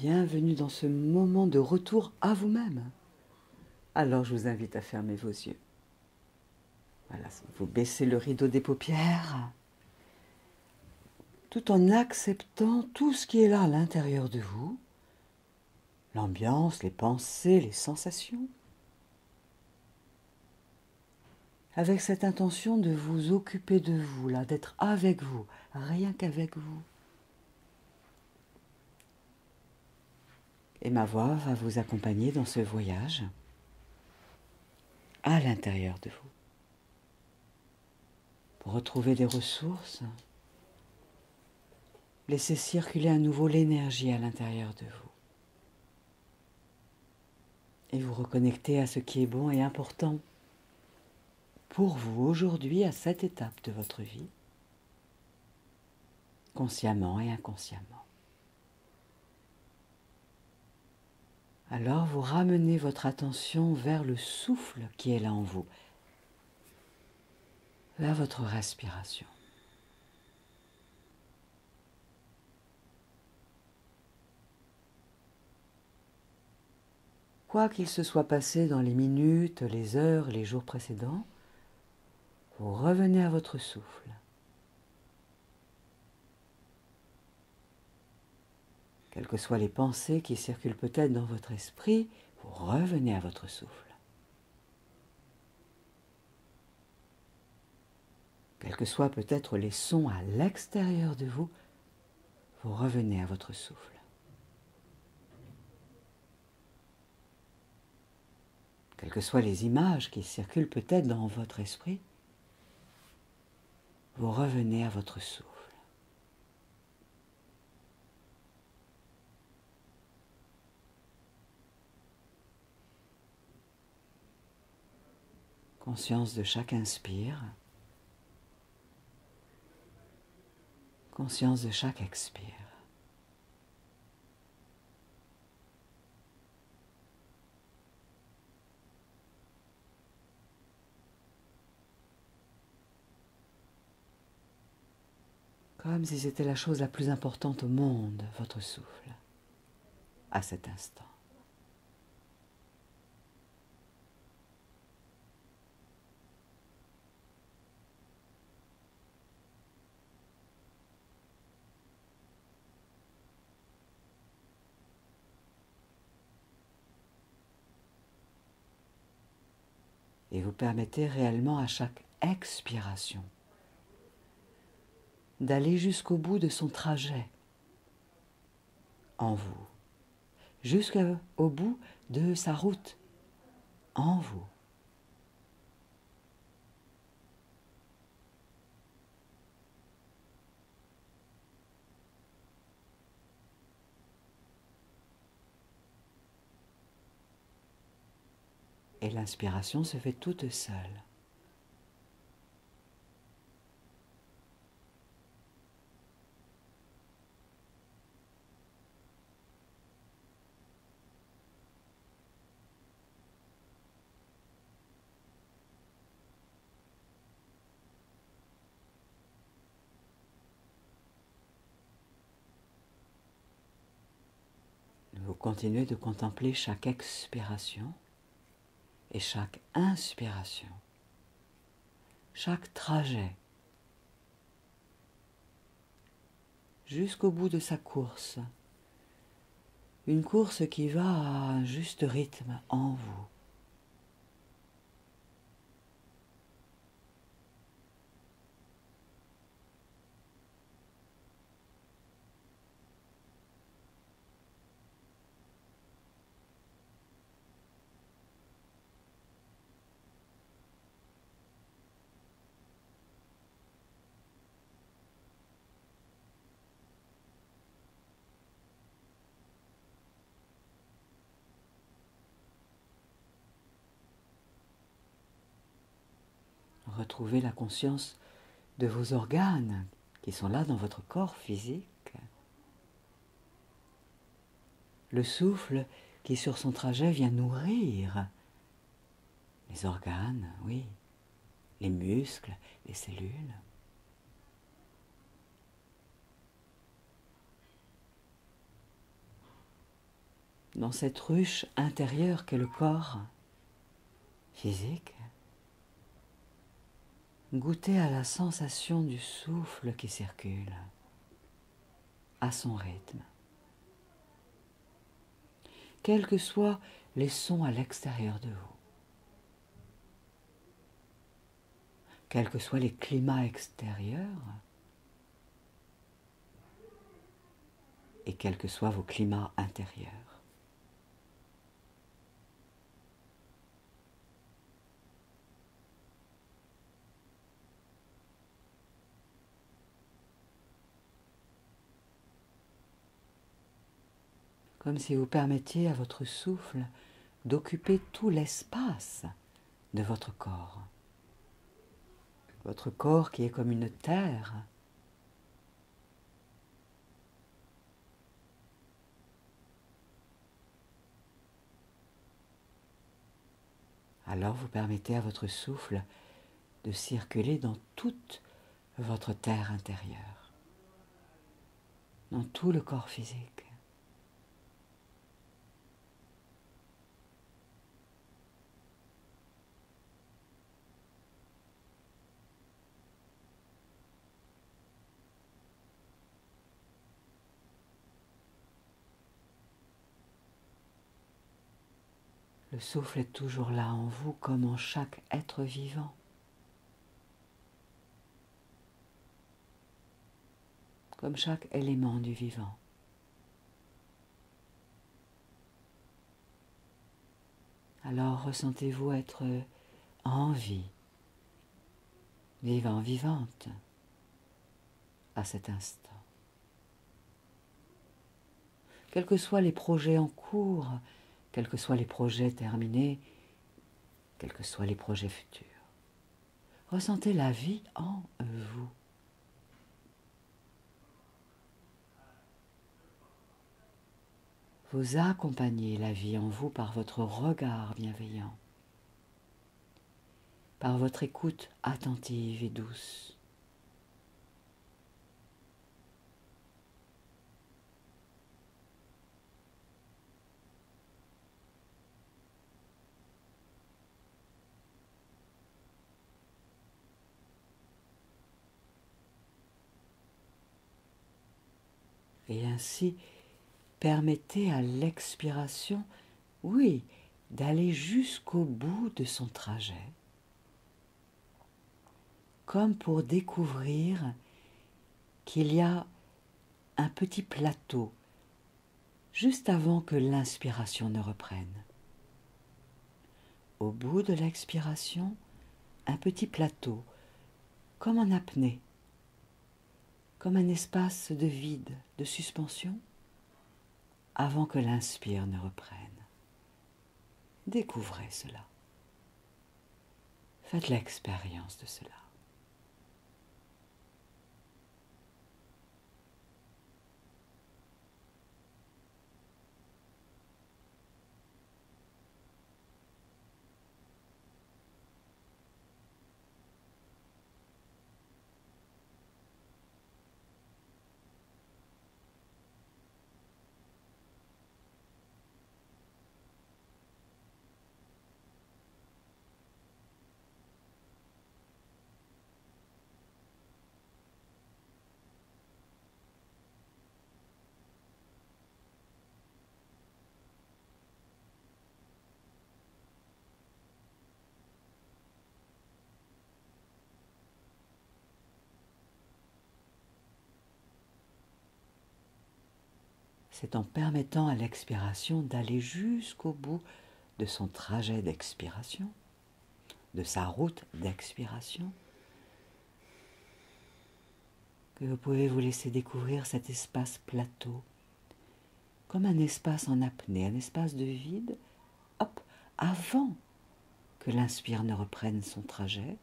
Bienvenue dans ce moment de retour à vous-même. Alors je vous invite à fermer vos yeux. Voilà, vous baissez le rideau des paupières, tout en acceptant tout ce qui est là à l'intérieur de vous, l'ambiance, les pensées, les sensations, avec cette intention de vous occuper de vous, là, d'être avec vous, rien qu'avec vous. Et ma voix va vous accompagner dans ce voyage à l'intérieur de vous, pour retrouver des ressources. Laissez circuler à nouveau l'énergie à l'intérieur de vous. Et vous reconnecter à ce qui est bon et important pour vous aujourd'hui à cette étape de votre vie, consciemment et inconsciemment. Alors vous ramenez votre attention vers le souffle qui est là en vous, vers votre respiration. Quoi qu'il se soit passé dans les minutes, les heures, les jours précédents, vous revenez à votre souffle. Quelles que soient les pensées qui circulent peut-être dans votre esprit, vous revenez à votre souffle. Quels que soient peut-être les sons à l'extérieur de vous, vous revenez à votre souffle. Quelles que soient les images qui circulent peut-être dans votre esprit, vous revenez à votre souffle. Conscience de chaque inspire, conscience de chaque expire. Comme si c'était la chose la plus importante au monde, votre souffle, à cet instant. Et vous permettez réellement à chaque expiration d'aller jusqu'au bout de son trajet en vous, jusqu'au bout de sa route en vous. Et l'inspiration se fait toute seule. Vous continuez de contempler chaque expiration et chaque inspiration, chaque trajet, jusqu'au bout de sa course. Une course qui va à un juste rythme en vous. Retrouvez la conscience de vos organes qui sont là dans votre corps physique. Le souffle qui sur son trajet vient nourrir les organes, oui, les muscles, les cellules. dans cette ruche intérieure qu'est le corps physique, goûtez à la sensation du souffle qui circule à son rythme. Quels que soient les sons à l'extérieur de vous, quels que soient les climats extérieurs et quels que soient vos climats intérieurs. Comme si vous permettiez à votre souffle d'occuper tout l'espace de votre corps. Votre corps qui est comme une terre. Alors vous permettez à votre souffle de circuler dans toute votre terre intérieure, dans tout le corps physique. Le souffle est toujours là en vous comme en chaque être vivant. Comme chaque élément du vivant. Alors ressentez-vous être en vie, vivant, vivante, à cet instant. Quels que soient les projets en cours, quels que soient les projets terminés, quels que soient les projets futurs, ressentez la vie en vous. Vous accompagnez la vie en vous par votre regard bienveillant, par votre écoute attentive et douce. Et ainsi, permettez à l'expiration, oui, d'aller jusqu'au bout de son trajet, comme pour découvrir qu'il y a un petit plateau juste avant que l'inspiration ne reprenne. Au bout de l'expiration, un petit plateau, comme en apnée, comme un espace de vide, de suspension, avant que l'inspire ne reprenne. Découvrez cela. Faites l'expérience de cela. C'est en permettant à l'expiration d'aller jusqu'au bout de son trajet d'expiration, de sa route d'expiration, que vous pouvez vous laisser découvrir cet espace plateau, comme un espace en apnée, un espace de vide, hop, avant que l'inspire ne reprenne son trajet.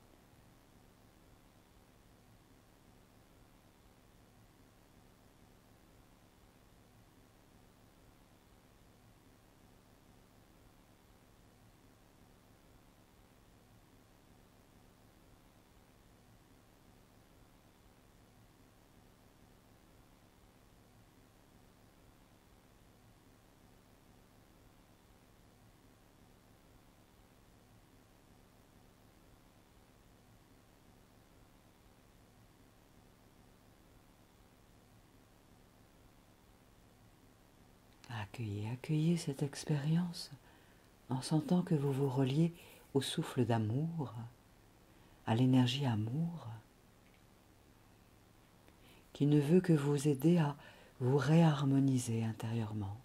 accueillez cette expérience en sentant que vous vous reliez au souffle d'amour, à l'énergie amour, qui ne veut que vous aider à vous réharmoniser intérieurement.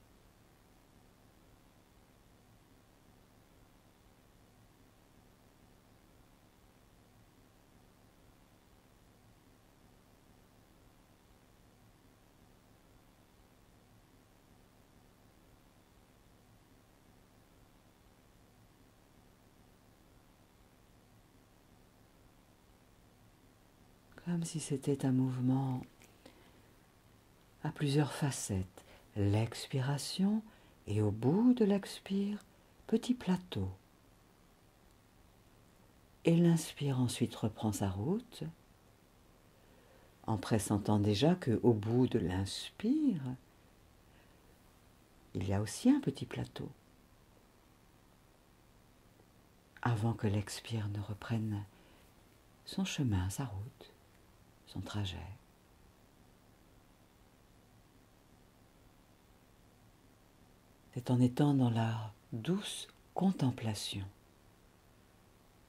Comme si c'était un mouvement à plusieurs facettes. L'expiration et au bout de l'expire, petit plateau. Et l'inspire ensuite reprend sa route en pressentant déjà qu'au bout de l'inspire, il y a aussi un petit plateau avant que l'expire ne reprenne son chemin, sa route, son trajet. C'est en étant dans la douce contemplation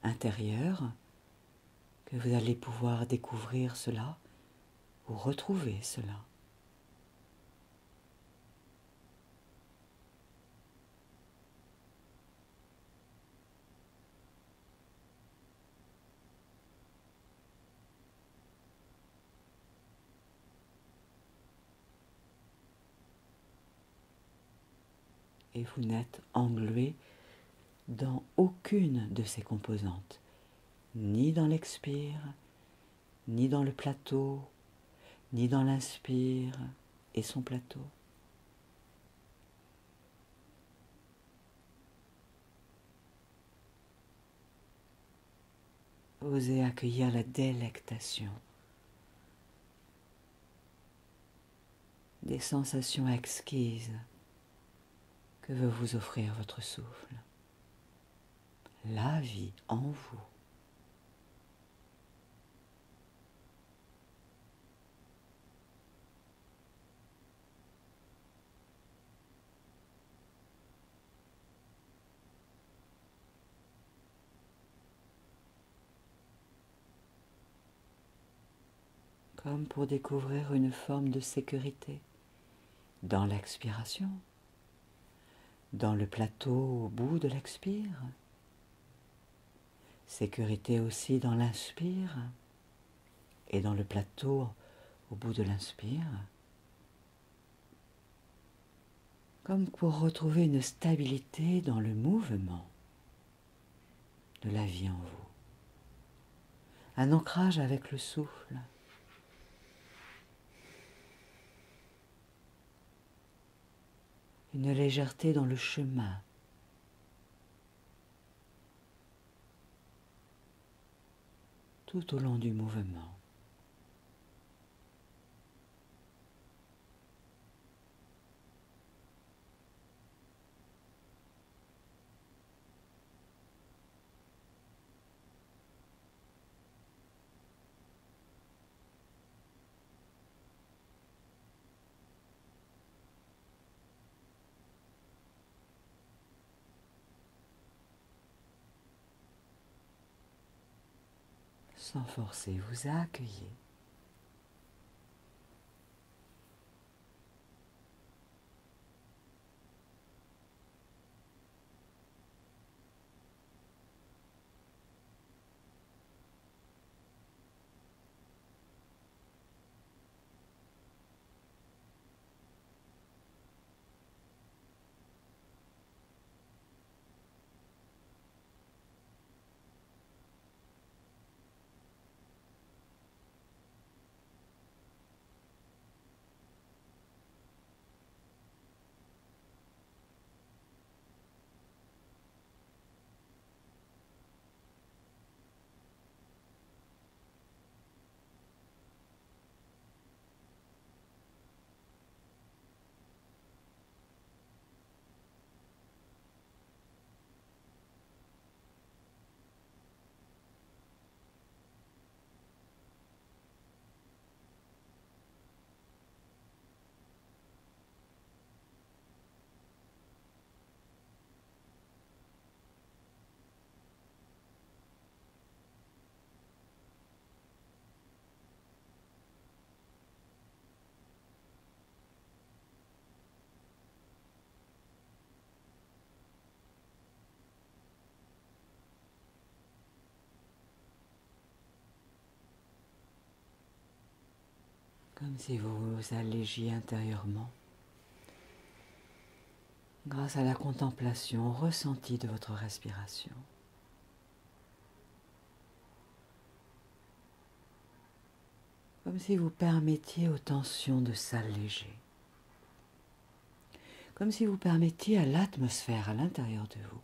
intérieure que vous allez pouvoir découvrir cela ou retrouver cela. Et vous n'êtes englué dans aucune de ces composantes, ni dans l'expire, ni dans le plateau, ni dans l'inspire et son plateau. Osez accueillir la délectation des sensations exquises que veut vous offrir votre souffle, la vie en vous. Comme pour découvrir une forme de sécurité dans l'expiration, dans le plateau au bout de l'expire, sécurité aussi dans l'inspire et dans le plateau au bout de l'inspire, comme pour retrouver une stabilité dans le mouvement de la vie en vous, un ancrage avec le souffle, une légèreté dans le chemin, tout au long du mouvement. Sans forcer, vous accueillez. comme si vous vous allégiez intérieurement grâce à la contemplation ressentie de votre respiration. Comme si vous permettiez aux tensions de s'alléger. Comme si vous permettiez à l'atmosphère à l'intérieur de vous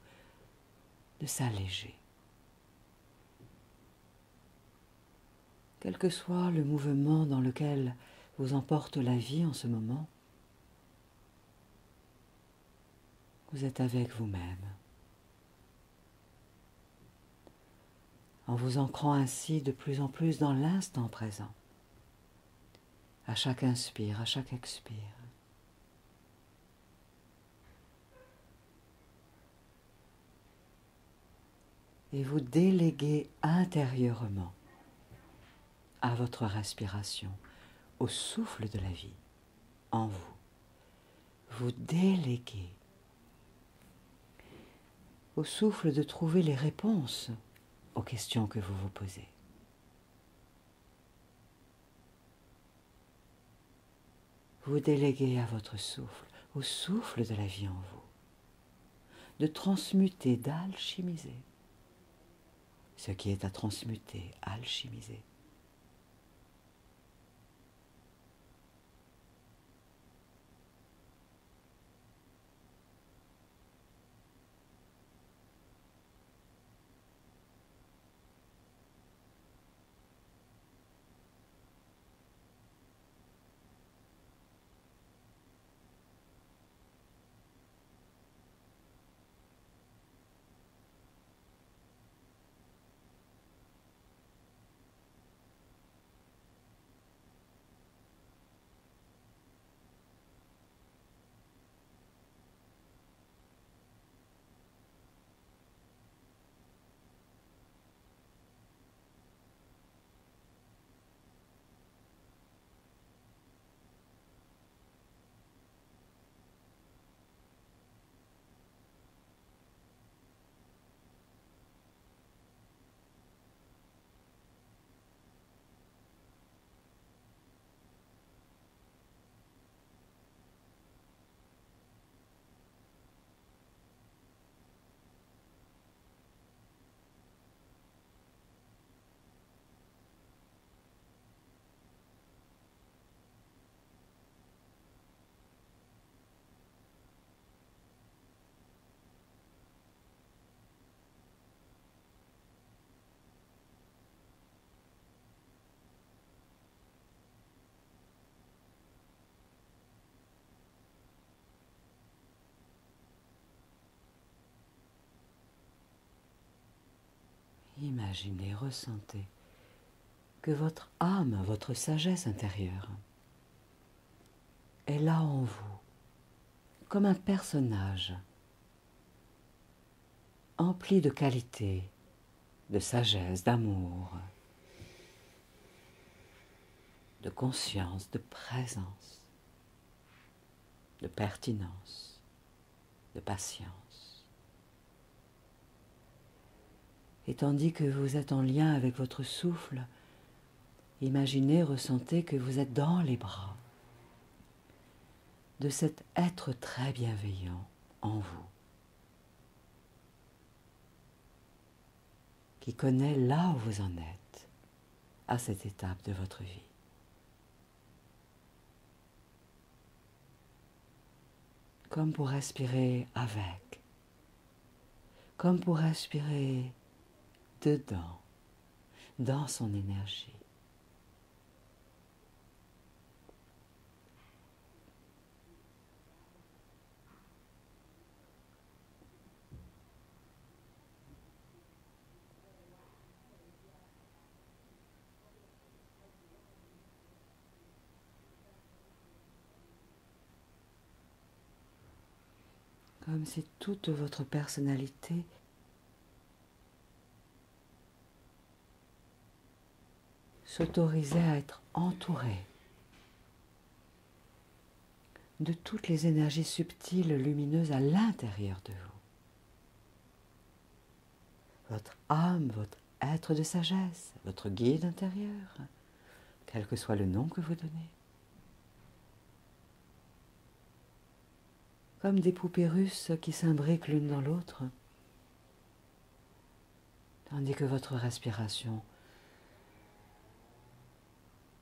de s'alléger. Quel que soit le mouvement dans lequel vous emporte la vie en ce moment, vous êtes avec vous-même. En vous ancrant ainsi de plus en plus dans l'instant présent, à chaque inspire, à chaque expire. Et vous déléguez intérieurement à votre respiration, au souffle de la vie en vous. Vous déléguez au souffle de trouver les réponses aux questions que vous vous posez. Vous déléguez à votre souffle, au souffle de la vie en vous, de transmuter, d'alchimiser ce qui est à transmuter, alchimiser. Imaginez, ressentez que votre âme, votre sagesse intérieure est là en vous, comme un personnage empli de qualités, de sagesse, d'amour, de conscience, de présence, de pertinence, de patience. Et tandis que vous êtes en lien avec votre souffle, imaginez, ressentez que vous êtes dans les bras de cet être très bienveillant en vous, qui connaît là où vous en êtes, à cette étape de votre vie. Comme pour respirer avec, comme pour respirer dedans, dans son énergie. Comme si toute votre personnalité s'autorisait à être entourée de toutes les énergies subtiles, lumineuses à l'intérieur de vous. Votre âme, votre être de sagesse, votre guide intérieur, quel que soit le nom que vous donnez. comme des poupées russes qui s'imbriquent l'une dans l'autre, tandis que votre respiration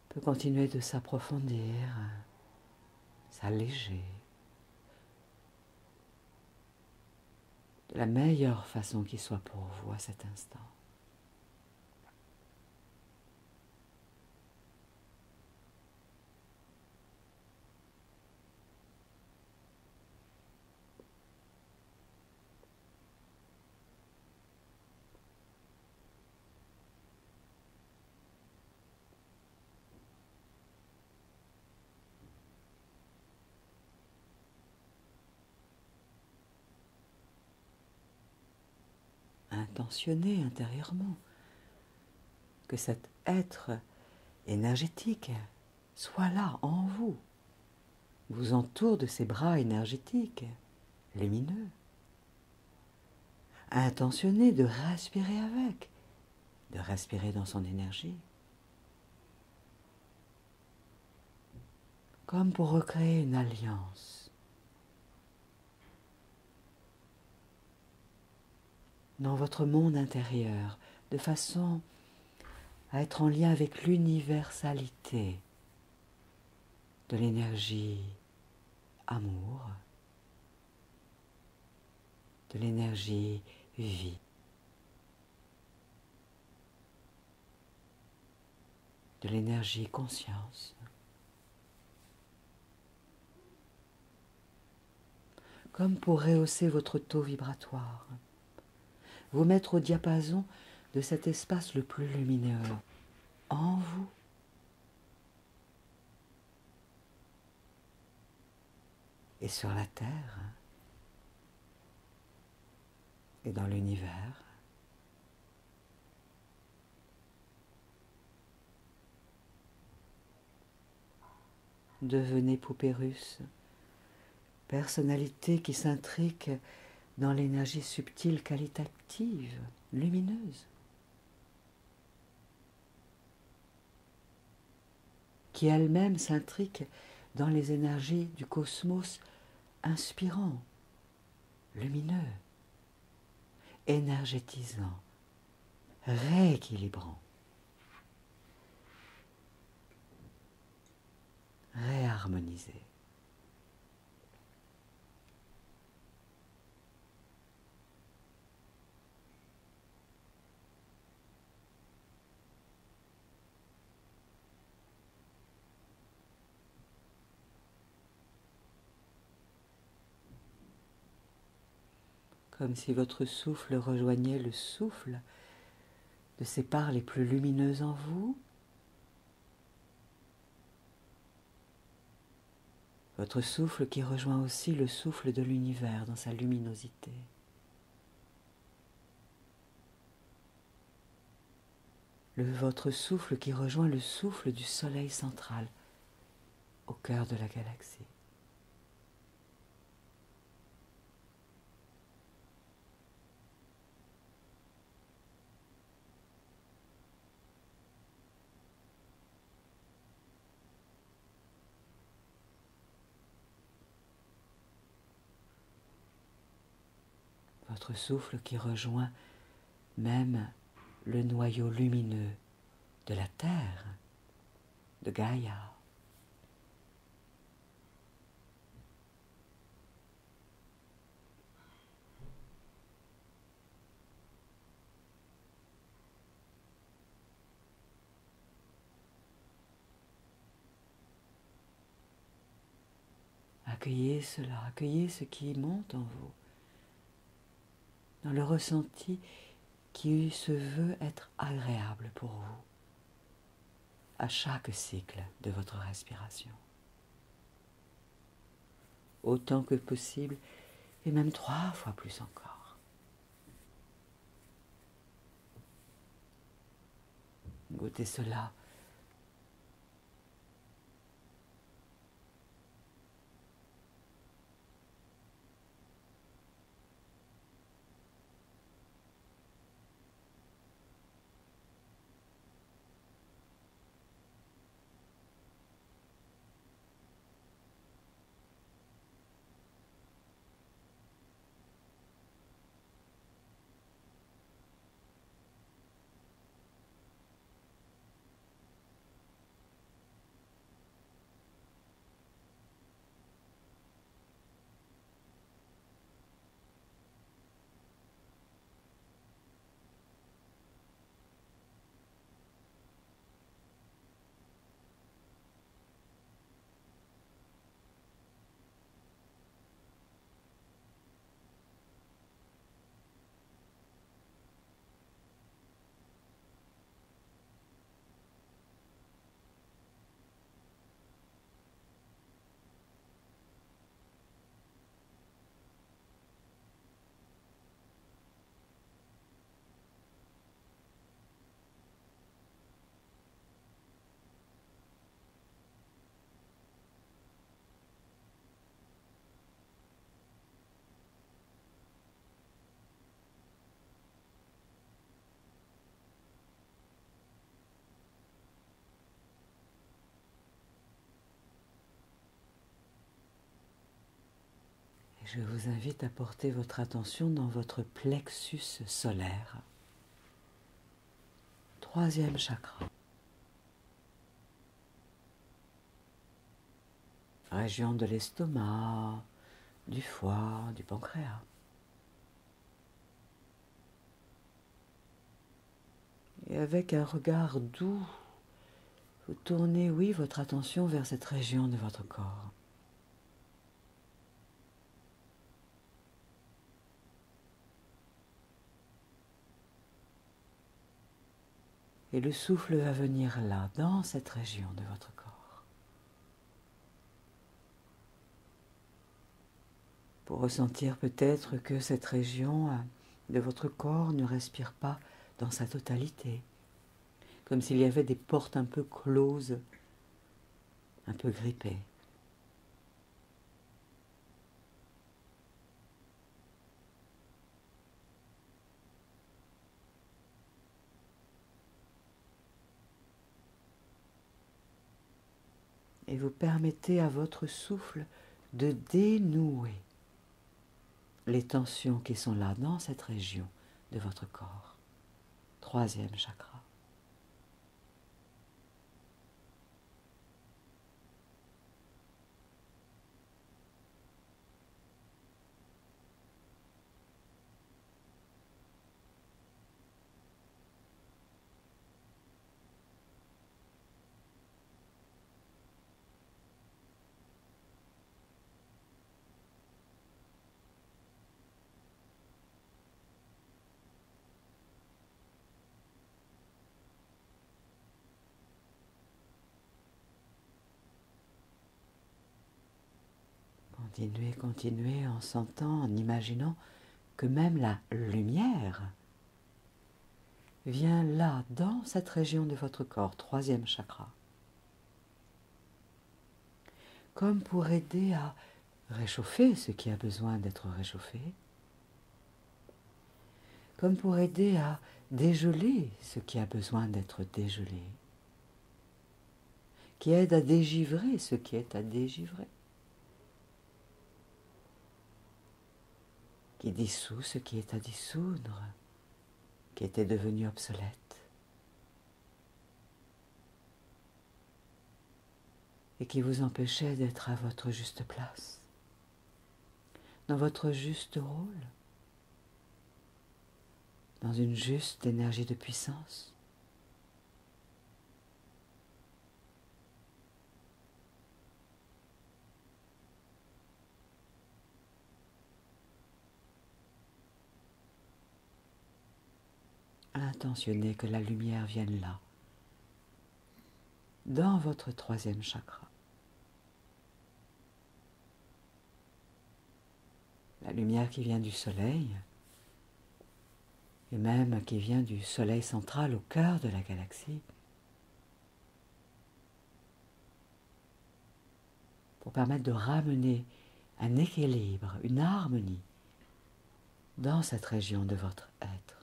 peut continuer de s'approfondir, s'alléger, de la meilleure façon qui soit pour vous à cet instant. Intentionnez intérieurement que cet être énergétique soit là en vous, vous entoure de ses bras énergétiques, lumineux. Intentionnez de respirer avec, de respirer dans son énergie, comme pour recréer une alliance dans votre monde intérieur, de façon à être en lien avec l'universalité de l'énergie amour, de l'énergie vie, de l'énergie conscience. Comme pour rehausser votre taux vibratoire, vous mettre au diapason de cet espace le plus lumineux en vous. Et sur la Terre et dans l'univers. Devenez poupée russe, personnalité qui s'intrique dans l'énergie subtile qualitative, lumineuse, qui elle-même s'intrique dans les énergies du cosmos inspirant, lumineux, énergétisant, rééquilibrant, réharmonisé. Comme si votre souffle rejoignait le souffle de ces parts les plus lumineuses en vous, votre souffle qui rejoint aussi le souffle de l'univers dans sa luminosité. Votre souffle qui rejoint le souffle du soleil central au cœur de la galaxie. Votre souffle qui rejoint même le noyau lumineux de la Terre, de Gaïa. Accueillez cela, accueillez ce qui monte en vous, dans le ressenti qui se veut être agréable pour vous, à chaque cycle de votre respiration. Autant que possible, et même 3 fois plus encore. Goûtez cela. Je vous invite à porter votre attention dans votre plexus solaire, troisième chakra, région de l'estomac, du foie, du pancréas. Et avec un regard doux, vous tournez, oui, votre attention vers cette région de votre corps. Et le souffle va venir là, dans cette région de votre corps. Pour ressentir peut-être que cette région de votre corps ne respire pas dans sa totalité, comme s'il y avait des portes un peu closes, un peu grippées. Et vous permettez à votre souffle de dénouer les tensions qui sont là dans cette région de votre corps. Troisième chakra. Continuez, continuez en sentant, en imaginant que même la lumière vient là, dans cette région de votre corps, troisième chakra, comme pour aider à réchauffer ce qui a besoin d'être réchauffé, comme pour aider à dégeler ce qui a besoin d'être dégelé, qui aide à dégivrer ce qui est à dégivrer, qui dissout ce qui est à dissoudre, qui était devenu obsolète, et qui vous empêchait d'être à votre juste place, dans votre juste rôle, dans une juste énergie de puissance. Intentionnez que la lumière vienne là, dans votre troisième chakra. La lumière qui vient du soleil, et même qui vient du soleil central au cœur de la galaxie, pour permettre de ramener un équilibre, une harmonie dans cette région de votre être.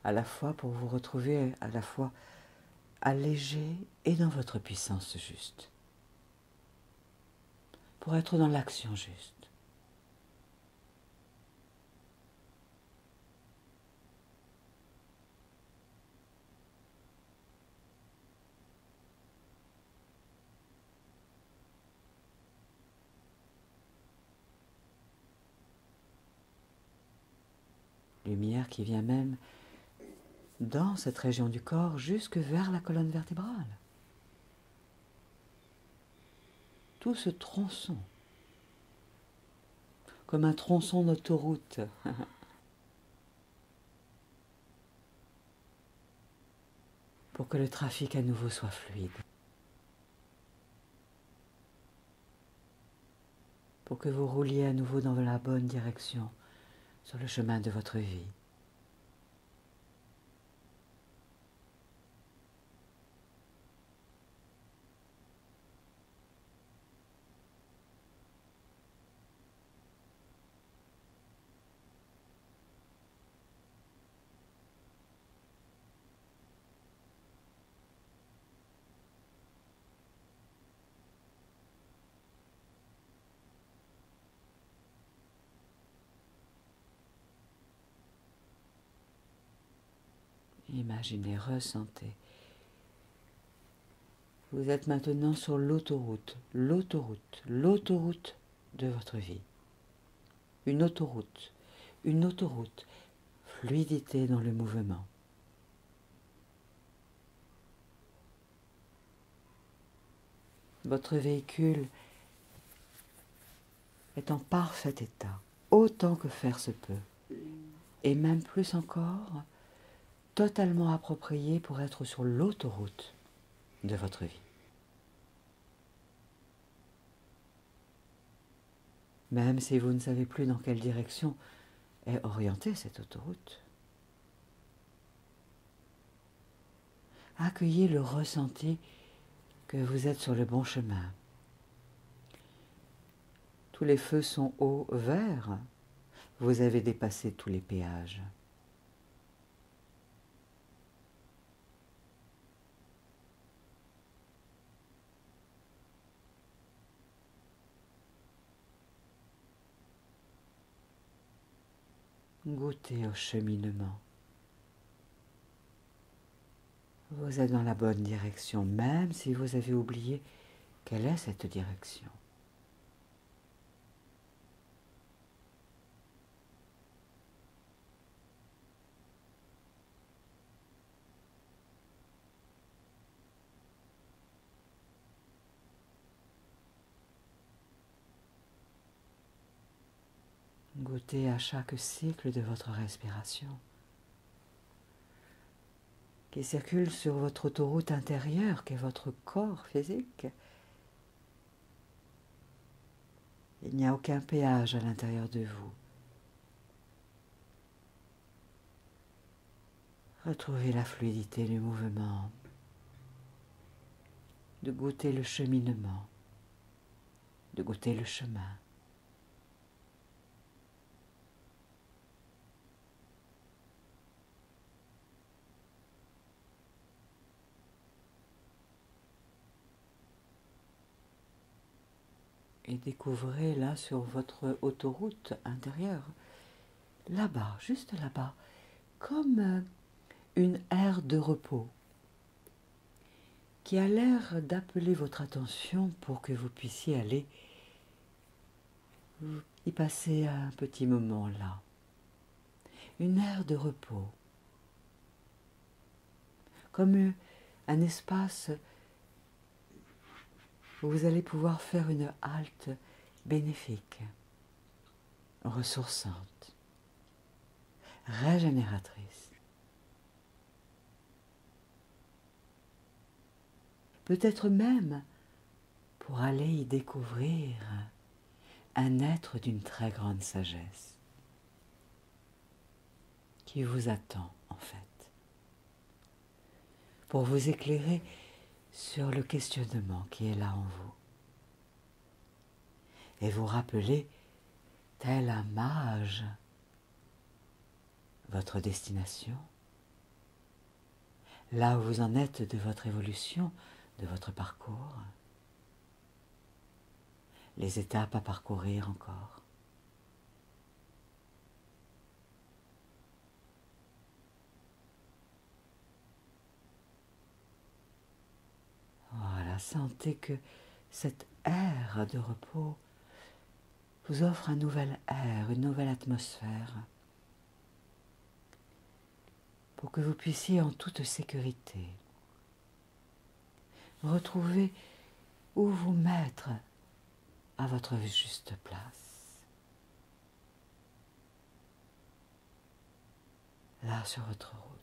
À la fois pour vous retrouver à la fois allégé et dans votre puissance juste, pour être dans l'action juste. Lumière qui vient même dans cette région du corps jusque vers la colonne vertébrale. Tout ce tronçon, comme un tronçon d'autoroute, pour que le trafic à nouveau soit fluide, pour que vous rouliez à nouveau dans la bonne direction sur le chemin de votre vie. Imaginez, ressentez. Vous êtes maintenant sur l'autoroute, l'autoroute de votre vie. Une autoroute, fluidité dans le mouvement. Votre véhicule est en parfait état, autant que faire se peut, et même plus encore, totalement approprié pour être sur l'autoroute de votre vie. Même si vous ne savez plus dans quelle direction est orientée cette autoroute. Accueillez le ressenti que vous êtes sur le bon chemin. Tous les feux sont au vert, vous avez dépassé tous les péages. Goûtez au cheminement. Vous êtes dans la bonne direction, même si vous avez oublié quelle est cette direction. Goûtez à chaque cycle de votre respiration qui circule sur votre autoroute intérieure qu'est votre corps physique. Il n'y a aucun péage à l'intérieur de vous. Retrouvez la fluidité du mouvement, de goûter le cheminement, de goûter le chemin. Et découvrez là sur votre autoroute intérieure, là-bas, juste là-bas, comme une aire de repos qui a l'air d'appeler votre attention pour que vous puissiez aller y passer un petit moment là. Une aire de repos, comme un espace où vous allez pouvoir faire une halte bénéfique, ressourçante, régénératrice. Peut-être même pour aller y découvrir un être d'une très grande sagesse qui vous attend en fait, pour vous éclairer sur le questionnement qui est là en vous et vous rappeler, tel un mage, votre destination, là où vous en êtes de votre évolution, de votre parcours, les étapes à parcourir encore. Voilà, sentez que cette aire de repos vous offre un nouvel air, une nouvelle atmosphère, pour que vous puissiez en toute sécurité retrouver où vous mettre à votre juste place. Là sur votre route.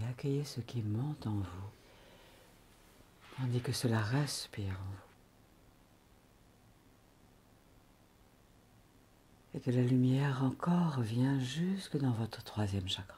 accueillez ce qui monte en vous, tandis que cela respire en vous. Et que la lumière encore vient jusque dans votre troisième chakra.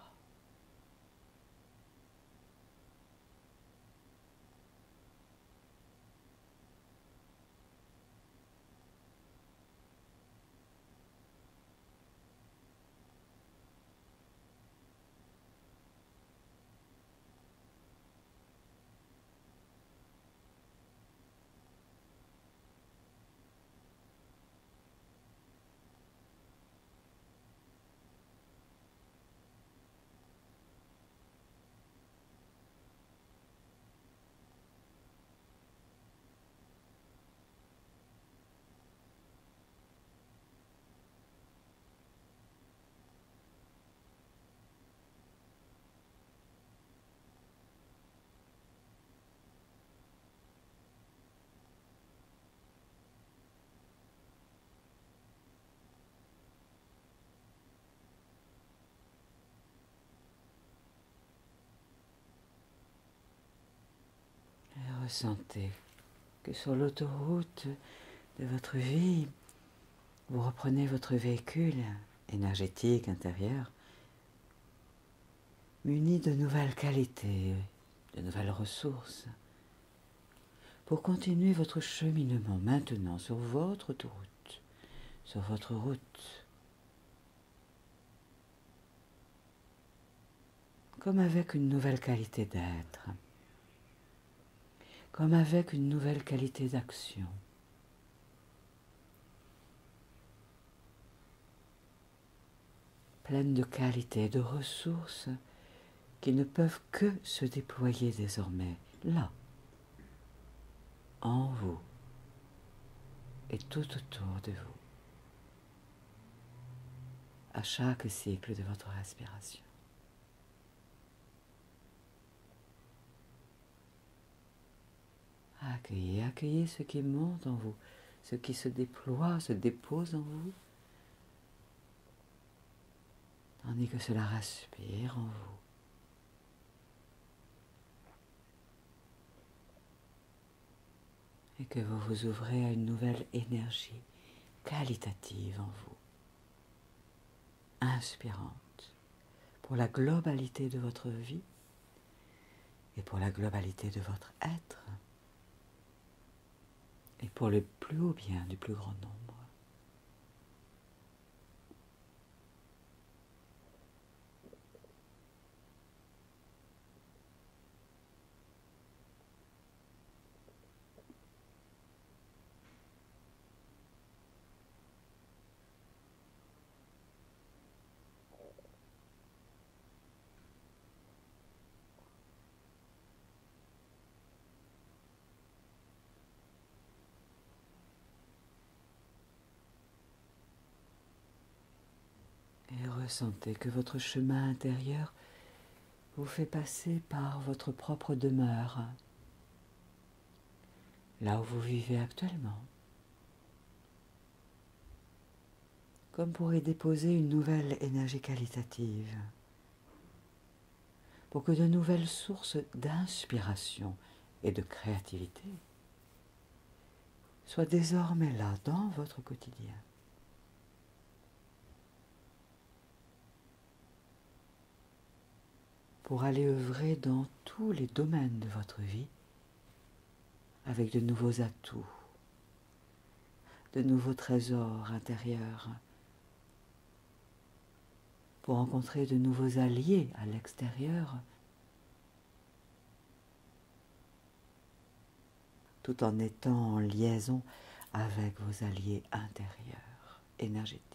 Et ressentez que sur l'autoroute de votre vie, vous reprenez votre véhicule énergétique intérieur, muni de nouvelles qualités, de nouvelles ressources, pour continuer votre cheminement maintenant sur votre autoroute, sur votre route, comme avec une nouvelle qualité d'être, comme avec une nouvelle qualité d'action. Pleine de qualités, de ressources qui ne peuvent que se déployer désormais là, en vous et tout autour de vous, à chaque cycle de votre respiration. Accueillez ce qui monte en vous, ce qui se déploie, se dépose en vous, tandis que cela respire en vous. Et que vous vous ouvrez à une nouvelle énergie qualitative en vous, inspirante, pour la globalité de votre vie et pour la globalité de votre être, et pour le plus haut bien du plus grand nombre. Et ressentez que votre chemin intérieur vous fait passer par votre propre demeure, là où vous vivez actuellement, comme pour y déposer une nouvelle énergie qualitative, pour que de nouvelles sources d'inspiration et de créativité soient désormais là dans votre quotidien. Pour aller œuvrer dans tous les domaines de votre vie avec de nouveaux atouts, de nouveaux trésors intérieurs, pour rencontrer de nouveaux alliés à l'extérieur, tout en étant en liaison avec vos alliés intérieurs, énergétiques.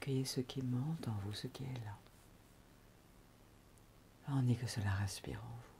accueillez ce qui monte en vous, ce qui est là. Tandis que cela respire en vous.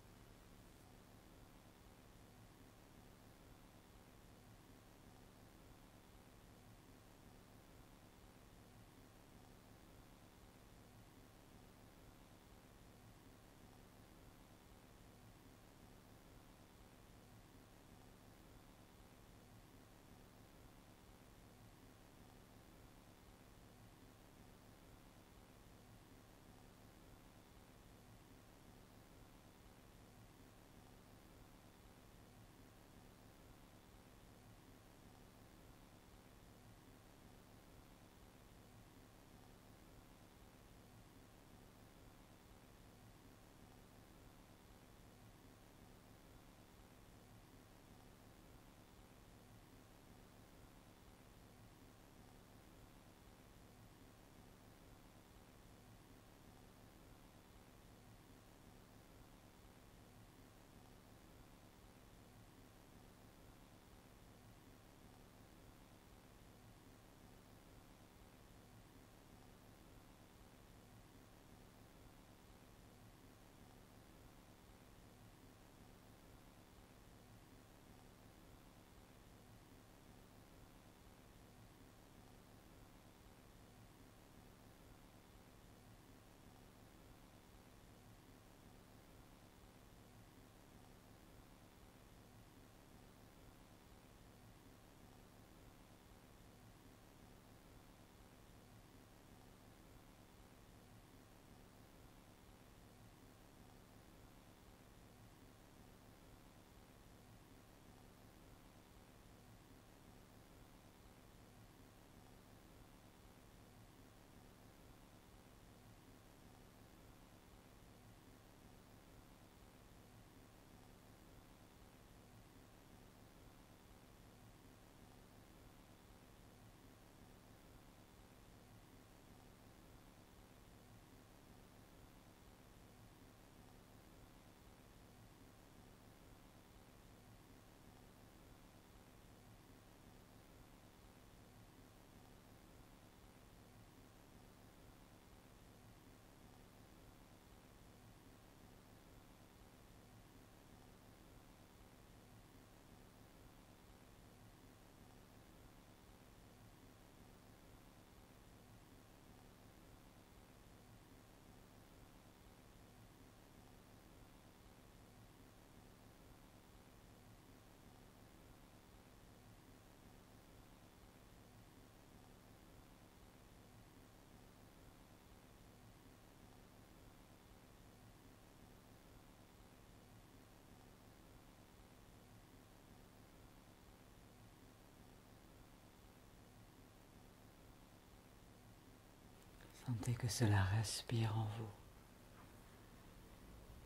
Sentez que cela respire en vous.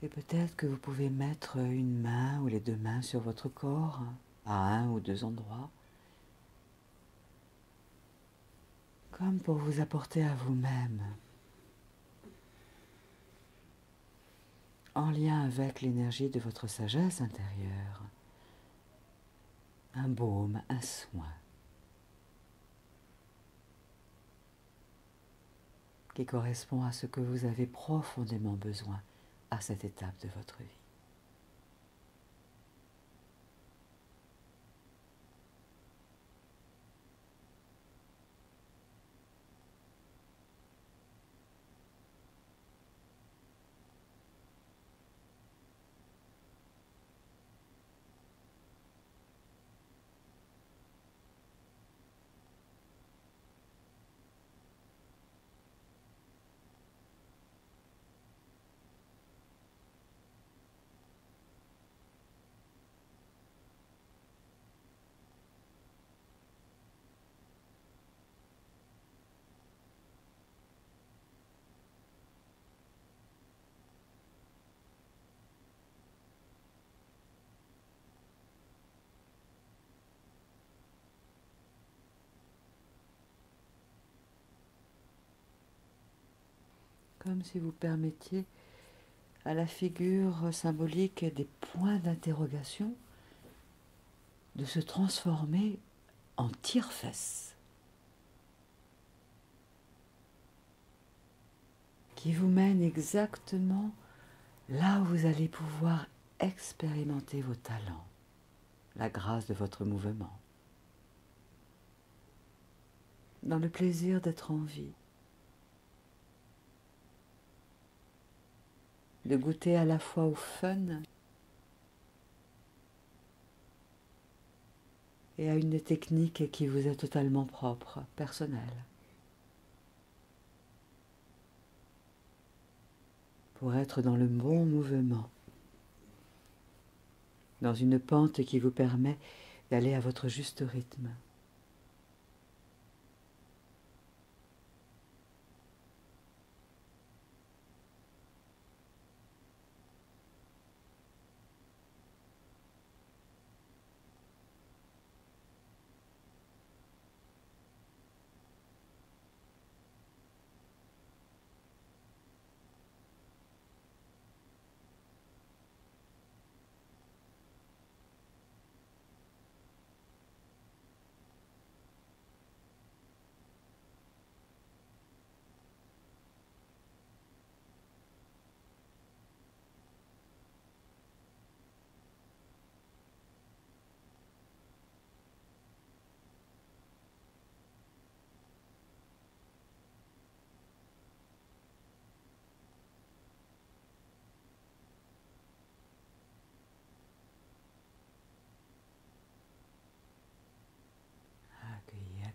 Et peut-être que vous pouvez mettre une main ou les deux mains sur votre corps, à un ou deux endroits, comme pour vous apporter à vous-même, en lien avec l'énergie de votre sagesse intérieure, un baume, un soin, qui correspond à ce que vous avez profondément besoin à cette étape de votre vie. Comme si vous permettiez à la figure symbolique des points d'interrogation de se transformer en tire-fesses. qui vous mène exactement là où vous allez pouvoir expérimenter vos talents, la grâce de votre mouvement, dans le plaisir d'être en vie, de goûter à la fois au fun et à une technique qui vous est totalement propre, personnelle, pour être dans le bon mouvement, dans une pente qui vous permet d'aller à votre juste rythme.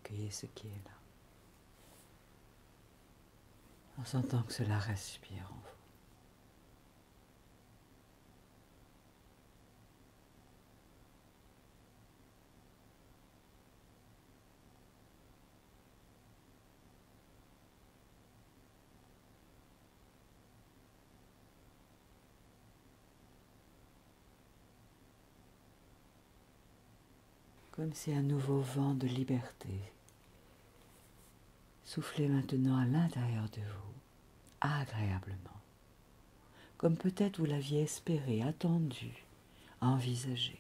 Accueillez ce qui est là, en sentant que cela respire en vous. Comme si un nouveau vent de liberté soufflait maintenant à l'intérieur de vous, agréablement, comme peut-être vous l'aviez espéré, attendu, envisagé,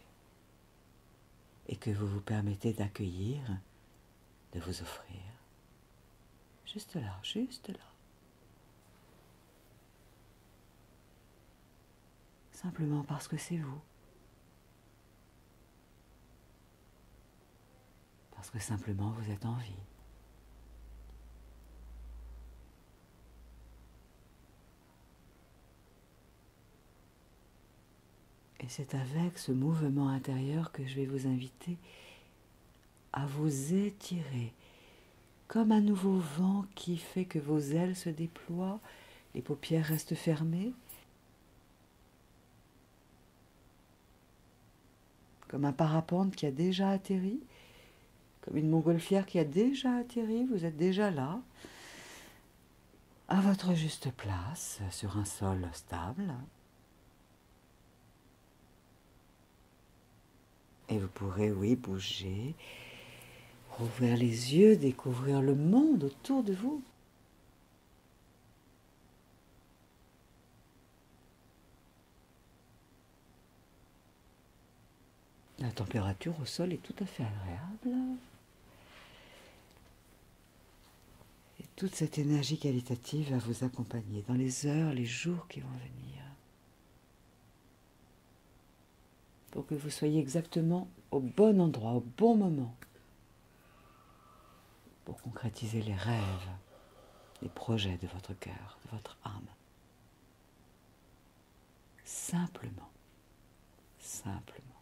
et que vous vous permettez d'accueillir, de vous offrir. Juste là, juste là. Simplement parce que c'est vous. Parce que simplement vous êtes en vie. Et c'est avec ce mouvement intérieur que je vais vous inviter à vous étirer, comme un nouveau vent qui fait que vos ailes se déploient, les paupières restent fermées, comme un parapente qui a déjà atterri, comme une montgolfière qui a déjà atterri, vous êtes déjà là, à votre juste place, sur un sol stable. Et vous pourrez, oui, bouger, rouvrir les yeux, découvrir le monde autour de vous. La température au sol est tout à fait agréable. Et toute cette énergie qualitative va vous accompagner dans les heures, les jours qui vont venir. Pour que vous soyez exactement au bon endroit, au bon moment. Pour concrétiser les rêves, les projets de votre cœur, de votre âme. Simplement. Simplement.